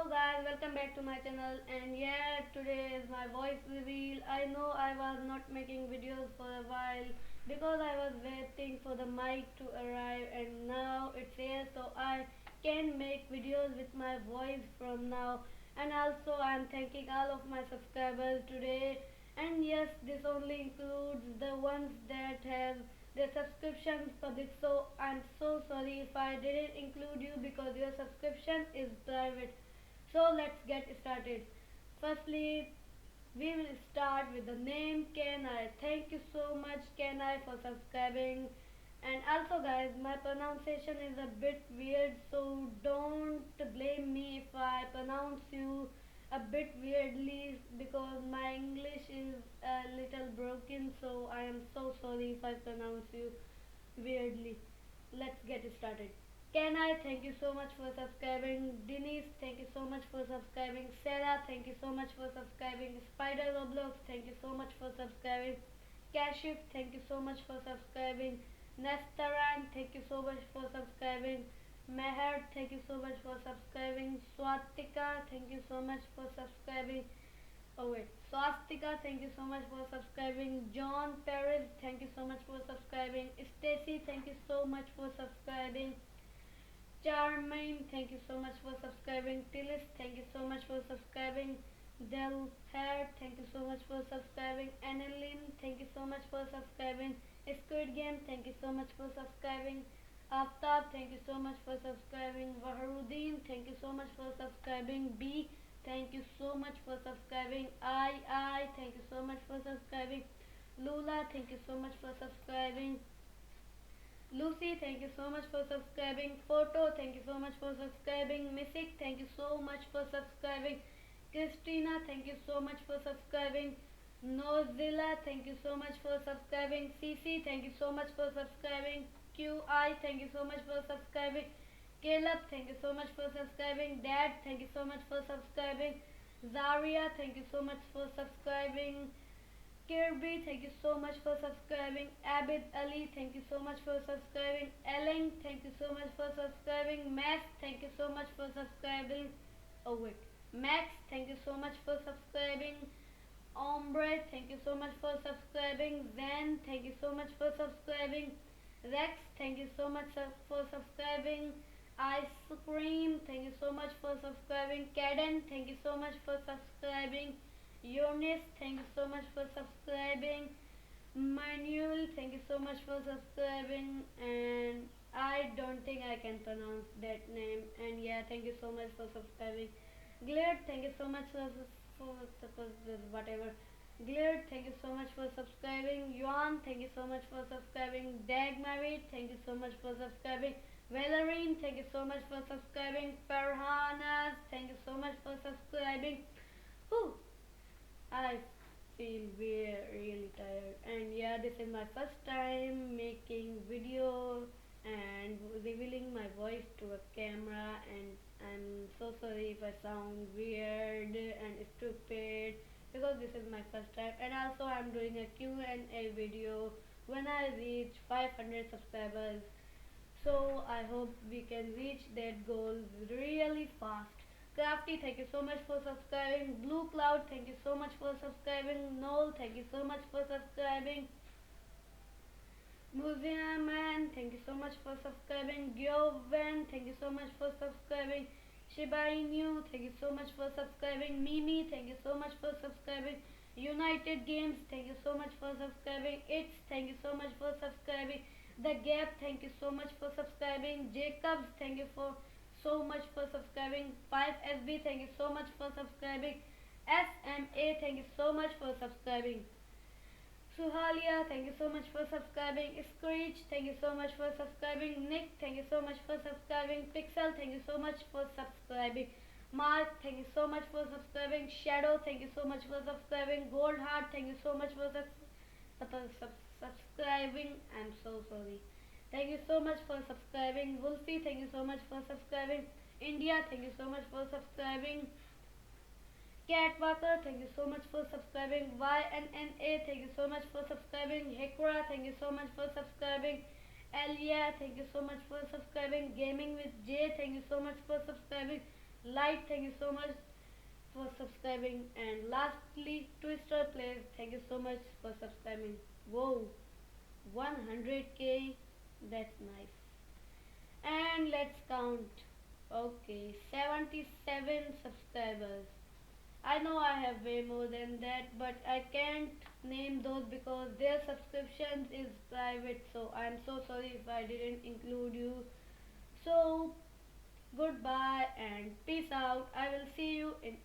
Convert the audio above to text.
guys, welcome back to my channel. And yeah, today is my voice reveal. I know I was not making videos for a while because I was waiting for the mic to arrive, and now it's here, so I can make videos with my voice from now. And also I'm thanking all of my subscribers today. And yes, this only includes the ones that have their subscriptions for this, so I'm so sorry if I didn't include you because your subscription is private. So let's get started. Firstly, we will start with the name Kenai. Thank you so much Kenai for subscribing. And also guys, my pronunciation is a bit weird, so don't blame me if I pronounce you a bit weirdly because my English is a little broken, so I am so sorry if I pronounce you weirdly. Let's get started. Can I thank you so much for subscribing. Denise, thank you so much for subscribing. Sarah, thank you so much for subscribing. Spider Roblox, thank you so much for subscribing. Kashif, thank you so much for subscribing. Nestaran, thank you so much for subscribing. Meher, thank you so much for subscribing. Swatika, thank you so much for subscribing. Oh wait, Swastika, thank you so much for subscribing. John Perez, thank you so much for subscribing. Stacy, thank you so much for subscribing. Charmaine, thank you so much for subscribing. Tillis, thank you so much for subscribing. Del Hair, thank you so much for subscribing. Annalyn, thank you so much for subscribing. Squid Game, thank you so much for subscribing. Aftab, thank you so much for subscribing. Waharuddin, thank you so much for subscribing. B, thank you so much for subscribing. Thank you so much for subscribing. Lula, thank you so much for subscribing. Lucy, thank you so much for subscribing. Photo, thank you so much for subscribing. Mystic, thank you so much for subscribing. Christina, thank you so much for subscribing. Nozilla, thank you so much for subscribing. CC, thank you so much for subscribing. QI, thank you so much for subscribing. Caleb, thank you so much for subscribing. Dad, thank you so much for subscribing. Zaria, thank you so much for subscribing. Kirby, thank you so much for subscribing. Abid Ali, thank you so much for subscribing. Ellen, thank you so much for subscribing. Max, thank you so much for subscribing. Oh wait, Max, thank you so much for subscribing. Ombre, thank you so much for subscribing. Zen, thank you so much for subscribing. Rex, thank you so much for subscribing. Ice Cream, thank you so much for subscribing. Caden, thank you so much for subscribing. Eunice, thank you so much for subscribing. Manuel, thank you so much for subscribing. And I don't think I can pronounce that name. And yeah, thank you so much for subscribing. Glad, thank you so much for whatever. Glad, thank you so much for subscribing. Yuan, thank you so much for subscribing. Dagmarit, thank you so much for subscribing. Valerine, thank you so much for subscribing. Farhanas, thank you so much for subscribing. Whew, I feel really tired, and yeah, this is my first time making video and revealing my voice to a camera, and I'm so sorry if I sound weird and stupid because this is my first time. And also I'm doing a Q&A video when I reach 500 subscribers, so I hope we can reach that goal really fast. Crafty, thank you so much for subscribing. Blue Cloud, thank you so much for subscribing. Noel, thank you so much for subscribing. Museum Man, thank you so much for subscribing. Giovan, thank you so much for subscribing. Shiba Inu, thank you so much for subscribing. Mimi, thank you so much for subscribing. United Games, thank you so much for subscribing. It's, thank you so much for subscribing. The Gap, thank you so much for subscribing. Jacobs, thank you for so much for subscribing. 5SB, thank you so much for subscribing. SMA, thank you so much for subscribing. Suhalia, thank you so much for subscribing. Screech, thank you so much for subscribing. Nick, thank you so much for subscribing. Pixel, thank you so much for subscribing. Mark, thank you so much for subscribing. Shadow, thank you so much for subscribing. Gold Heart, thank you so much for subscribing. I'm so sorry. Thank you so much for subscribing. Wolfie, thank you so much for subscribing. India, thank you so much for subscribing. Cat Walker, thank you so much for subscribing. YNNA, thank you so much for subscribing. Hekra, thank you so much for subscribing. Elia, thank you so much for subscribing. Gaming with J, thank you so much for subscribing. Light, thank you so much for subscribing. And lastly, Twister Plays, thank you so much for subscribing. Whoa, 100k, that's nice. And let's count. Okay, 77 subscribers. I know I have way more than that, but I can't name those because their subscriptions is private. So I'm so sorry if I didn't include you. So goodbye and peace out. I will see you in